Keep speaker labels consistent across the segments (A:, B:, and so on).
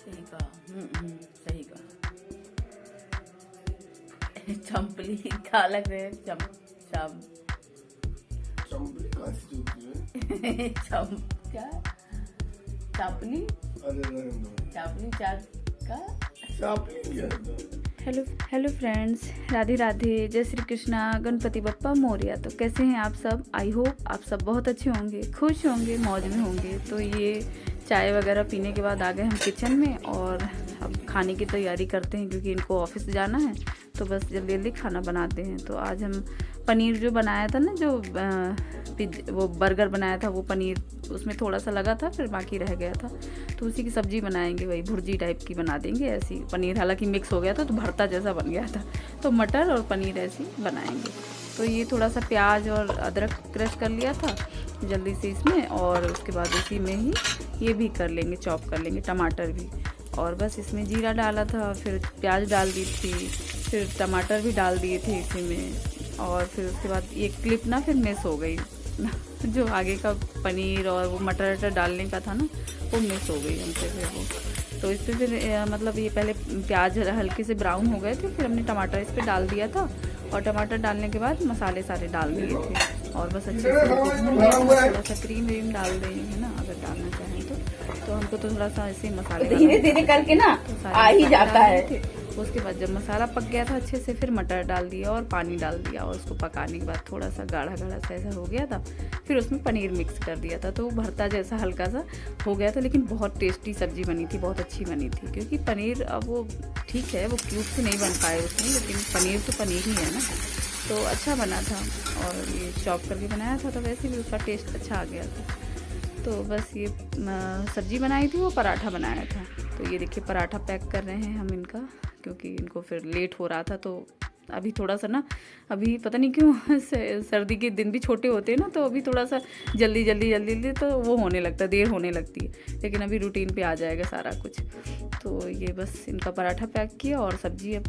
A: सही कहा। सही कहा। चंपली क्या लग रहे हैं?
B: चंपली कहाँ से चलती है?
A: क्या चापली?
B: अरे
A: चापली चार का
B: चापली क्या था?
C: हेलो फ्रेंड्स, राधे राधे, जय श्री कृष्णा, गणपति बप्पा मोरया। तो कैसे हैं आप सब? आई होप आप सब बहुत अच्छे होंगे, खुश होंगे, मौज में होंगे। तो ये चाय वगैरह पीने के बाद आ गए हम किचन में और अब खाने की तैयारी करते हैं क्योंकि इनको ऑफिस जाना है। तो बस जल्दी जल्दी खाना बनाते हैं। तो आज हम पनीर जो बनाया था ना, जो वो बर्गर बनाया था, वो पनीर उसमें थोड़ा सा लगा था, फिर बाकी रह गया था, तो उसी की सब्ज़ी बनाएंगे। वही भुर्जी टाइप की बना देंगे ऐसी। पनीर हालांकि मिक्स हो गया था तो भरता जैसा बन गया था, तो मटर और पनीर ऐसी बनाएंगे। तो ये थोड़ा सा प्याज और अदरक क्रश कर लिया था जल्दी से इसमें, और उसके बाद इसी में ही ये भी कर लेंगे, चॉप कर लेंगे टमाटर भी। और बस इसमें जीरा डाला था, फिर प्याज डाल दी थी, फिर टमाटर भी डाल दिए थे इसी में। और फिर उसके बाद ये क्लिप ना फिर मिस हो गई जो आगे का पनीर और वो मटर वटर डालने का था ना, वो मिस हो गई हमसे फिर वो। तो इस पर फिर मतलब ये पहले प्याज हल्के से ब्राउन हो गए थे, फिर हमने टमाटर इस पर डाल दिया था, और टमाटर डालने के बाद मसाले सारे डाल दिए थे। और बस अच्छे से थोड़ा सा क्रीम व्रीम डाल देंगे ना अगर डालना चाहें तो हमको तो थोड़ा सा ऐसे मसाले
A: धीरे धीरे करके ना आ ही जाता है।
C: उसके बाद जब मसाला पक गया था अच्छे से, फिर मटर डाल दिया और पानी डाल दिया, और उसको पकाने के बाद थोड़ा सा गाढ़ा गाढ़ा सा ऐसा हो गया था, फिर उसमें पनीर मिक्स कर दिया था, तो वो भरता जैसा हल्का सा हो गया था। लेकिन बहुत टेस्टी सब्जी बनी थी, बहुत अच्छी बनी थी। क्योंकि पनीर अब वो ठीक है, वो क्यूब से नहीं बन पाए उसमें, लेकिन पनीर तो पनीर ही है ना, तो अच्छा बना था। और ये चॉप करके बनाया था, तो वैसे भी उसका टेस्ट अच्छा आ गया था। तो बस ये सब्जी बनाई थी, वो पराठा बनाया था। तो ये देखिए पराठा पैक कर रहे हैं हम इनका, क्योंकि इनको फिर लेट हो रहा था। तो अभी थोड़ा सा ना, अभी पता नहीं क्यों सर्दी के दिन भी छोटे होते हैं ना, तो अभी थोड़ा सा जल्दी तो वो होने लगता है, देर होने लगती है। लेकिन अभी रूटीन पे आ जाएगा सारा कुछ। तो ये बस इनका पराठा पैक किया और सब्जी अब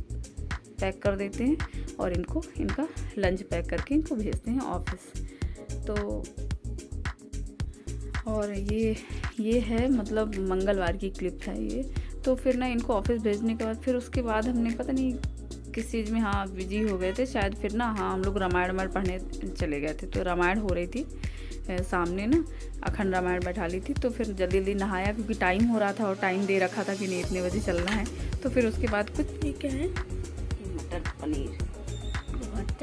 C: पैक कर देते हैं, और इनका लंच पैक करके इनको भेजते हैं ऑफिस। तो और ये है मतलब मंगलवार की क्लिप है ये। तो फिर ना इनको ऑफिस भेजने के बाद फिर उसके बाद हमने पता नहीं किस चीज़ में बिजी हो गए थे शायद। फिर ना हम लोग रामायण पढ़ने चले गए थे। तो रामायण हो रही थी सामने ना, अखंड रामायण बैठा ली थी। तो फिर जल्दी जल्दी नहाया क्योंकि टाइम हो रहा था, और टाइम दे रखा था कि नहीं इतने बजे चलना है। तो फिर उसके बाद कुछ
A: ये क्या है? मटर पनीर
C: बहुत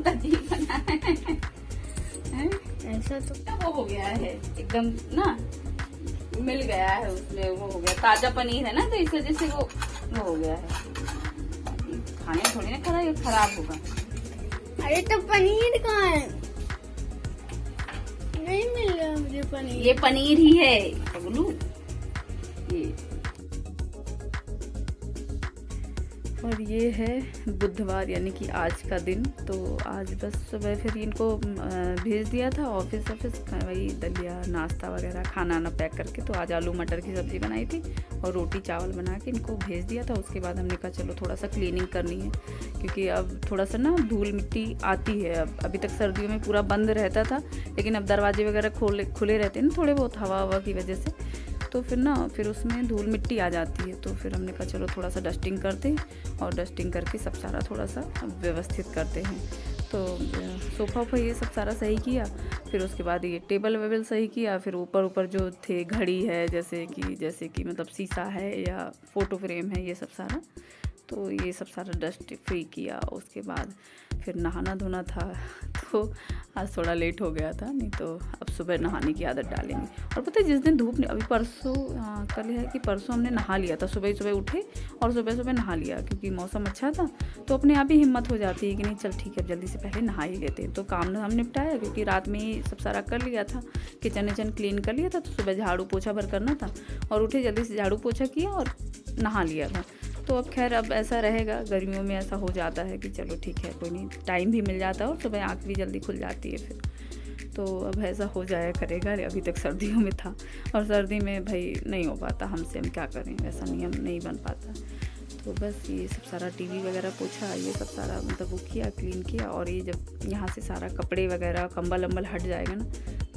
A: अजीब बना है।
C: ऐसा तो
A: वो हो गया है एकदम ना, मिल गया है उसमें, वो हो गया ताजा पनीर है ना, तो इस वजह से वो हो गया है। खाने थोड़ी ना खराब, ये खराब होगा।
C: अरे तो पनीर कहाँ है? नहीं मिल रहा मुझे पनीर।
A: ये पनीर ही है बबलू, ये।
C: और ये है बुधवार यानी कि आज का दिन। तो आज बस सुबह फिर इनको भेज दिया था ऑफिस वही दलिया नाश्ता वगैरह खाना ना पैक करके। तो आज आलू मटर की सब्ज़ी बनाई थी और रोटी चावल बना के इनको भेज दिया था। उसके बाद हमने कहा चलो थोड़ा सा क्लीनिंग करनी है, क्योंकि अब थोड़ा सा ना धूल मिट्टी आती है। अभी तक सर्दियों में पूरा बंद रहता था, लेकिन अब दरवाजे वगैरह खुले रहते हैं ना थोड़े बहुत हवा की वजह से, तो फिर उसमें धूल मिट्टी आ जाती है। तो फिर हमने कहा चलो थोड़ा सा डस्टिंग करते हैं, और डस्टिंग करके सब सारा थोड़ा सा व्यवस्थित करते हैं। तो सोफ़ा वोफा ये सब सारा सही किया, फिर उसके बाद ये टेबल वेबल सही किया। फिर ऊपर जो थे घड़ी है जैसे कि मतलब शीशा है या फ़ोटो फ्रेम है, ये सब सारा, तो ये सब सारा डस्ट फ्री किया। उसके बाद फिर नहाना धोना था, तो आज थोड़ा लेट हो गया था, नहीं तो अब सुबह नहाने की आदत डालेंगे। और पता है जिस दिन धूप अभी परसों कल है कि परसों हमने नहा लिया था, सुबह सुबह उठे और सुबह नहा लिया, क्योंकि मौसम अच्छा था। तो अपने आप ही हिम्मत हो जाती है कि नहीं चल ठीक है, जल्दी से पहले नहा ही लेते हैं। तो काम हम निपटाया, क्योंकि रात में ही सब सारा कर लिया था, किचन क्लीन कर लिया था। तो सुबह झाड़ू पोछा भर करना था, और उठे जल्दी से झाड़ू पोछा किया और नहा लिया था। तो अब खैर अब ऐसा रहेगा, गर्मियों में ऐसा हो जाता है कि चलो ठीक है कोई नहीं, टाइम भी मिल जाता है और सुबह आँख भी जल्दी खुल जाती है फिर। तो अब ऐसा हो जाया करेगा। अभी तक सर्दियों में था, और सर्दी में भाई नहीं हो पाता हमसे, हम क्या करें, वैसा नियम नहीं बन पाता। तो बस ये सब सारा टीवी वगैरह पोछा, ये सब सारा मतलब वो किया, क्लीन किया। और ये जब यहाँ से सारा कपड़े वगैरह कंबल हट जाएगा ना,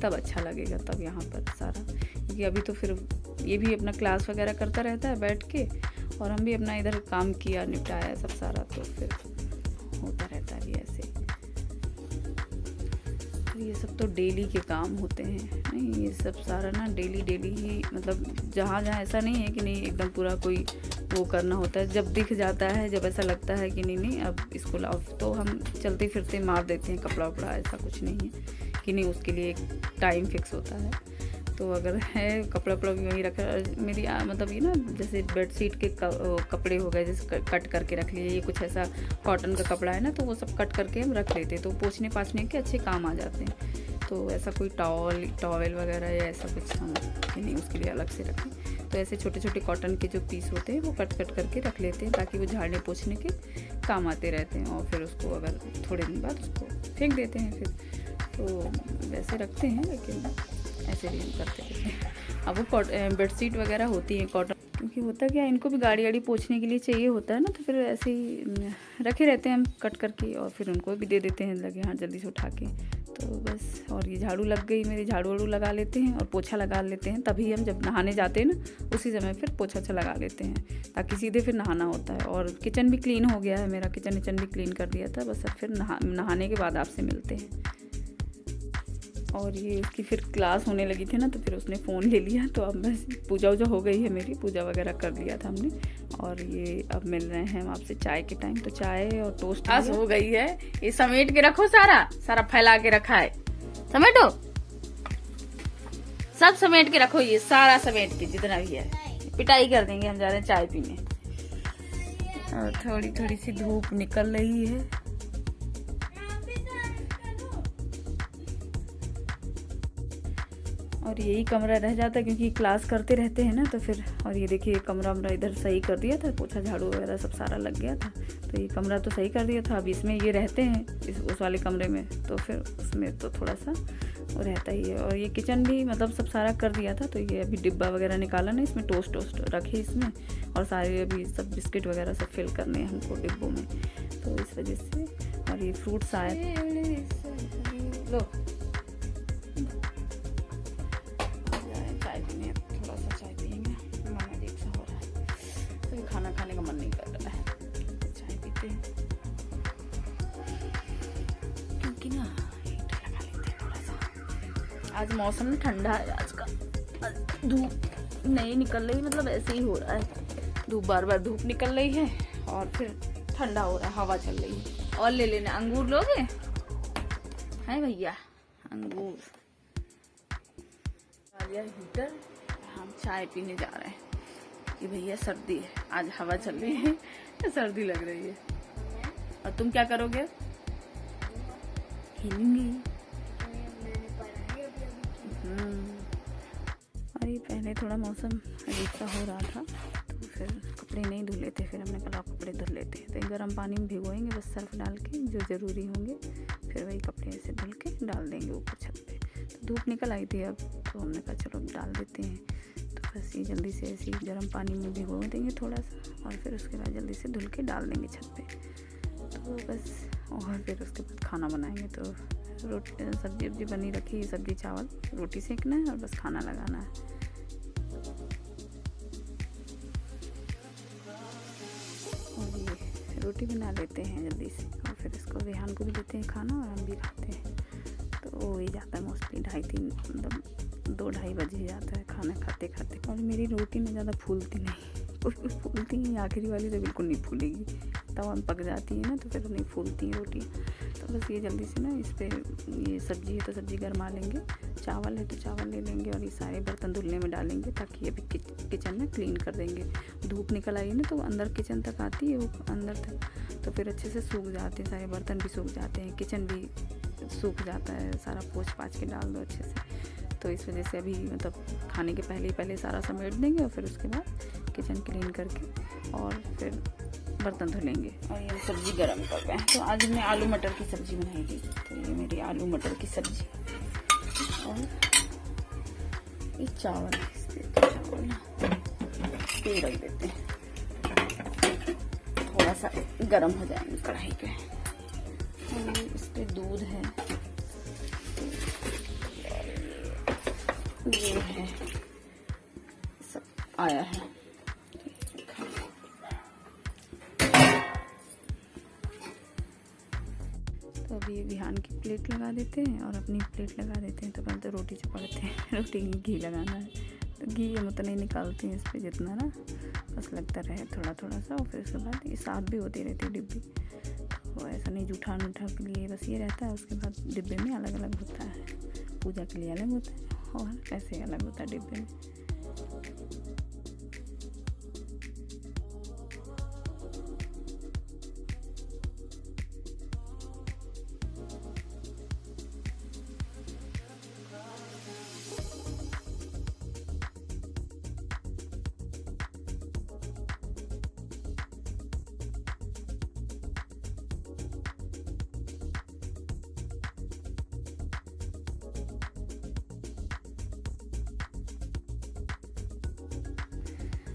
C: तब अच्छा लगेगा, तब यहाँ पर सारा, क्योंकि अभी तो फिर ये भी अपना क्लास वगैरह करता रहता है बैठ के, और हम भी अपना इधर काम किया, निपटाया सब सारा, तो फिर होता रहता है भी ऐसे। ये सब तो डेली के काम होते हैं, नहीं ये सब सारा ना डेली ही, मतलब जहाँ ऐसा नहीं है कि नहीं एकदम पूरा कोई वो करना होता है। जब दिख जाता है, जब ऐसा लगता है कि नहीं अब इसको लाओ, तो हम चलते फिरते मार देते हैं कपड़ा वपड़ा। ऐसा कुछ नहीं है कि नहीं, उसके लिए एक टाइम फिक्स होता है। तो अगर है कपड़ा वपड़ा भी वहीं रखा, मेरी मतलब ये ना जैसे बेडशीट के कपड़े हो गए, जैसे कट करके रख लिए, ये कुछ ऐसा कॉटन का कपड़ा है ना, तो वो सब कट करके हम रख लेते, तो पोंछने पाछने के अच्छे काम आ जाते हैं। तो ऐसा कोई टॉवेल वगैरह या ऐसा कुछ हम कि नहीं उसके लिए अलग से रखें। तो ऐसे छोटे छोटे कॉटन के जो पीस होते हैं वो कट करके रख लेते हैं, ताकि वो झाड़ने पोंछने के काम आते रहते हैं। और फिर उसको अगर थोड़े दिन बाद उसको फेंक देते हैं फिर, तो वैसे रखते हैं, लेकिन ऐसे भी हम करते रहते हैं। अब वो बेडशीट वगैरह होती हैं कॉटन, क्योंकि होता क्या है, इनको भी गाड़ी वाड़ी पोंछने के लिए चाहिए होता है ना, तो फिर ऐसे ही रखे रहते हैं हम कट करके, और फिर उनको भी दे देते हैं लगे हाथ जल्दी से उठा के। तो बस, और ये झाड़ू लग गई मेरी, झाड़ू वाड़ू लगा लेते हैं और पोछा लगा लेते हैं। तभी हम जब नहाने जाते हैं ना, उसी समय फिर पोछा लगा लेते हैं, ताकि सीधे फिर नहाना होता है। और किचन भी क्लीन हो गया है मेरा, किचन भी क्लीन कर दिया था। बस अब फिर नहाने के बाद आपसे मिलते हैं। और ये उसकी फिर क्लास होने लगी थी ना, तो फिर उसने फ़ोन ले लिया, तो अब बस पूजा वूजा हो गई है मेरी, पूजा वगैरह कर लिया था हमने। और ये अब मिल रहे हैं हम आपसे चाय के टाइम, तो चाय और टोस्ट आज हो गई है। ये समेट के रखो, सारा फैला के रखा है, समेटो, सब समेट के रखो, ये सारा समेट के जितना भी है, पिटाई कर देंगे। हम जा रहे हैं चाय पीने, और थोड़ी सी धूप निकल रही है। और यही कमरा रह जाता है, क्योंकि क्लास करते रहते हैं ना, तो फिर। और ये देखिए कमरा वमरा इधर सही कर दिया था, पोछा झाड़ू वगैरह सब सारा लग गया था, तो ये कमरा तो सही कर दिया था। अब इसमें ये रहते हैं उस वाले कमरे में, तो फिर उसमें तो थोड़ा सा वो रहता ही है। और ये किचन भी मतलब सब सारा कर दिया था, तो ये अभी डिब्बा वगैरह निकाला ना, इसमें टोस्ट रखे इसमें, और सारे अभी सब बिस्किट वगैरह सब फिल करने हैं हमको डिब्बों में, तो इस वजह से। और ये फ्रूट्स आए, लो थोड़ा सा चाय पियेंगे, मन देख सा हो रहा है, तो खाना खाने का मन नहीं कर रहा है, तो चाय पीते हैं, क्योंकि ना हीटर लगा लेते हैं थोड़ा सा। आज मौसम ठंडा है, आज का धूप नहीं निकल रही, मतलब ऐसे ही हो रहा है, बार धूप निकल रही है और फिर ठंडा हो रहा है, हवा चल रही है। और ले लेना, अंगूर लोगे है भैया, अंगूर आ गया हीटर। हम चाय पीने जा रहे हैं कि भैया सर्दी है, आज हवा चल रही है, सर्दी लग रही है। और तुम क्या करोगे? हिलेंगी। अरे पहले थोड़ा मौसम अजीब सा हो रहा था, तो फिर कपड़े नहीं धुले थे, फिर हमने कहा कपड़े धुल लेते हैं, तो गर्म पानी में भिगोएंगे बस सर्फ डाल के, जो ज़रूरी होंगे, फिर वही कपड़े ऐसे धुल के डाल देंगे ऊपर छत पे। तो धूप निकल आई थी अब, तो हमने कहा चलो डाल देते हैं, तो बस ये जल्दी से ऐसे गर्म पानी में भिगो देंगे थोड़ा सा, और फिर उसके बाद जल्दी से धुल के डाल देंगे छत पे, तो बस। और फिर उसके बाद खाना बनाएंगे, तो रोटी सब्जी वब्जी बनी रखी है, सब्जी चावल, रोटी सेकना है और बस खाना लगाना है। और ये रोटी बना लेते हैं जल्दी से, और फिर इसको रेहान को भी देते हैं खाना, और हम भी खाते हैं, तो हो ही जाता है मोस्टली 2:30 मतलब 2-2:30 बज ही जाता है खाना खाते खाते। और मेरी रोटी में ज़्यादा फूलती नहीं, कुछ फूलती हैं, आखिरी वाली तो बिल्कुल नहीं फूलेगी, तवा में पक जाती है ना, तो फिर नहीं फूलती हैं रोटी। तो बस ये जल्दी से ना इस पर, ये सब्ज़ी है तो सब्ज़ी गरमा लेंगे, चावल है तो चावल ले लेंगे, और ये सारे बर्तन धुलने में डालेंगे, ताकि ये भी किचन में क्लीन कर देंगे। धूप निकल आई है ना, तो अंदर किचन तक आती है वो अंदर तक, तो फिर अच्छे से सूख जाते हैं, सारे बर्तन भी सूख जाते हैं, किचन भी सूख जाता है, सारा पोंछ पाछ के डाल दो अच्छे से। तो इस वजह से अभी मतलब खाने के पहले सारा समेट देंगे, और फिर उसके बाद किचन क्लीन करके और फिर बर्तन धुलेंगे। और ये सब्ज़ी गरम कर रहे हैं, तो आज हमने आलू मटर की सब्ज़ी बनाई थी, तो ये मेरी आलू मटर की सब्ज़ी, और ये चावल, चावल पे रख देते हैं, थोड़ा सा गरम हो जाएंगे कढ़ाई पे। और इस पे दूध है, ये है सब
A: आया है।
C: तो अभी ये विहान की प्लेट लगा देते हैं और अपनी प्लेट लगा देते हैं। तो पहले तो रोटी चपाते हैं, रोटी में घी लगाना है, तो घी हम उतना ही निकालते हैं इस पर जितना ना बस लगता रहे थोड़ा थोड़ा सा। और फिर उसके बाद ये साफ भी होती रहती है डिब्बी, तो ऐसा नहीं जूठा नूठा के लिए बस ये रहता है। उसके बाद डिब्बे में अलग अलग होता है, पूजा के लिए अलग होता है और ऐसे अलग होता है डिब्बे में।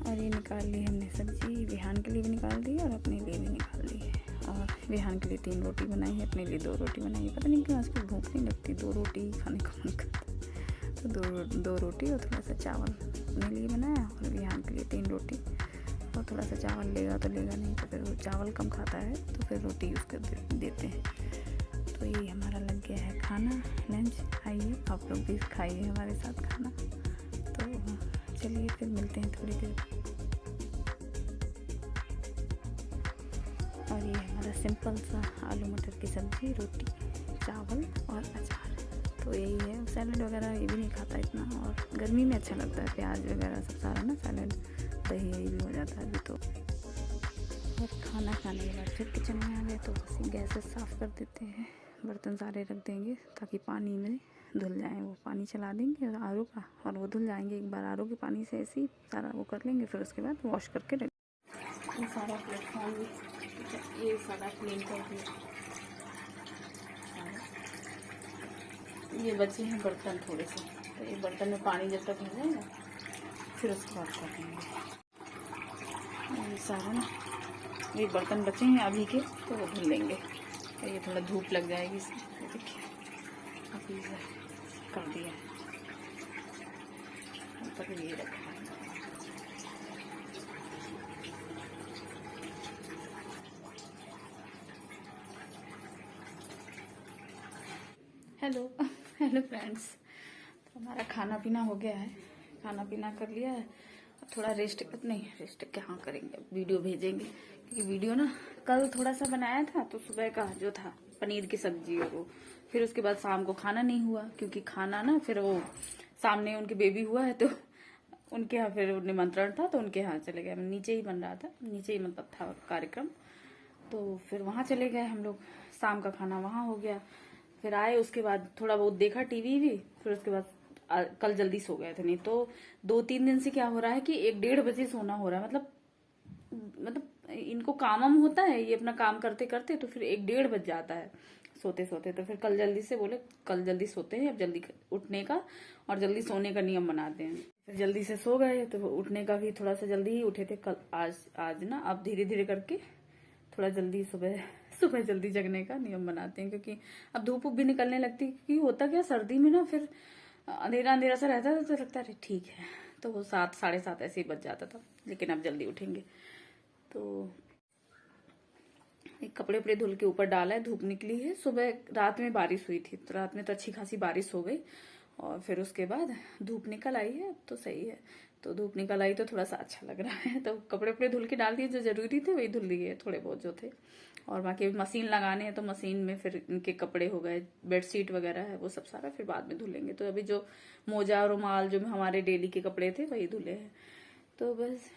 C: और ये निकाल ली हमने सब्जी, विहान के लिए भी निकाल दी और अपने लिए भी निकाल दी है। और विहान के लिए 3 रोटी बनाई है, अपने लिए 2 रोटी बनाई है। पता नहीं क्यों आजकल भूख नहीं लगती, 2 रोटी खाने का मन करता है। तो दो रोटी और थोड़ा सा चावल अपने लिए बनाया और विहान के लिए 3 रोटी। और थोड़ा सा चावल लेगा तो लेगा, नहीं तो फिर वो चावल कम खाता है तो फिर रोटी उसको देते हैं। तो ये हमारा लग गया है खाना, लंच। आइए आप लोग भी खाइए हमारे साथ खाना। तो चलिए फिर मिलते हैं थोड़ी देर। और ये हमारा सिंपल सा आलू मटर की सब्ज़ी, रोटी, चावल और अचार। तो यही है, सैलड वगैरह ये भी नहीं खाता इतना, और गर्मी में अच्छा लगता है प्याज वगैरह सब सारा ना, सैलड दही यही भी हो जाता है अभी तो। और खाना खाने के बाद फिर किचन में आ गए तो बस गैस साफ़ कर देते हैं, बर्तन सारे रख देंगे ताकि पानी में धुल जाए। वो पानी चला देंगे और आर ओ का, और वो धुल जाएंगे। एक बार आर ओ के पानी से ऐसे ही सारा वो कर लेंगे, फिर उसके बाद वॉश करके रख।
A: ये सारा प्लेटफॉर्म ये सारा क्लीन कर दिया। ये बचे हैं बर्तन थोड़े से, तो ये बर्तन में पानी जब तक हो जाएगा फिर उसके बाद कर देंगे। ये सारा ना ये बर्तन बचे हैं अभी के, तो वो धुल लेंगे। तो ये थोड़ा धूप लग जाएगी इसमें, देखिए अभी कर दिया तक ये रखा है। हेलो हेलो फ्रेंड्स, तो हमारा खाना पीना हो गया है, खाना पीना कर लिया है। थोड़ा रेस्ट क्या करेंगे, वीडियो भेजेंगे, क्योंकि वीडियो ना कल थोड़ा सा बनाया था, तो सुबह का जो था पनीर की सब्जी और वो, फिर उसके बाद शाम को खाना नहीं हुआ, क्योंकि खाना ना फिर वो सामने उनके बेबी हुआ है तो उनके यहाँ फिर निमंत्रण था, तो उनके यहाँ चले गए। नीचे ही बन रहा था, नीचे ही मतलब था कार्यक्रम, तो फिर वहाँ चले गए हम लोग। शाम का खाना वहाँ हो गया, फिर आए, उसके बाद थोड़ा बहुत देखा टीवी भी, फिर उसके बाद कल जल्दी सो गए थे। नहीं तो 2-3 दिन से क्या हो रहा है कि 1-1:30 बजे सोना हो रहा है। मतलब इनको काम होता है, ये अपना काम करते करते तो फिर 1-1:30 बज जाता है सोते सोते। तो फिर कल जल्दी से बोले कल जल्दी सोते हैं, अब जल्दी उठने का और जल्दी सोने का नियम बनाते हैं। फिर जल्दी से सो गए, तो उठने का भी थोड़ा सा जल्दी ही उठे थे कल। आज ना अब धीरे धीरे करके थोड़ा जल्दी सुबह जल्दी जगने का नियम बनाते हैं, क्योंकि अब धूप भी निकलने लगती है। क्योंकि होता क्या, सर्दी में ना फिर अंधेरा अंधेरा सा रहता था, तो लगता है ठीक है, तो वो 7, 7:30 ऐसे ही बज जाता था। लेकिन अब जल्दी उठेंगे। तो एक कपड़े उपड़े धुल के ऊपर डाला है, धूप निकली है। सुबह रात में बारिश हुई थी, तो रात में तो अच्छी खासी बारिश हो गई, और फिर उसके बाद धूप निकल आई है, अब तो सही है। तो धूप निकल आई तो थोड़ा सा अच्छा लग रहा है। तो कपड़े उपड़े धुल के डाल दिए, जो जरूरी थे वही धुल लिए, थोड़े बहुत जो थे। और बाकी मशीन लगाने हैं, तो मशीन में फिर इनके कपड़े हो गए, बेडशीट वगैरह है, वो सब सारा फिर बाद में धुलेंगे। तो अभी जो मोजा रुमाल जो हमारे डेली के कपड़े थे वही धुले हैं। तो बस,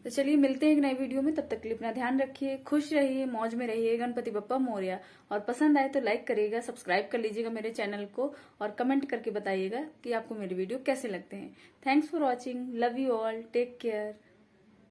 A: तो चलिए मिलते हैं एक नई वीडियो में। तब तक के लिए अपना ध्यान रखिए, खुश रहिए, मौज में रहिए। गणपति बप्पा मोरया। और पसंद आए तो लाइक करिएगा, सब्सक्राइब कर लीजिएगा मेरे चैनल को, और कमेंट करके बताइएगा कि आपको मेरे वीडियो कैसे लगते हैं। Thanks for watching, love you all, take care.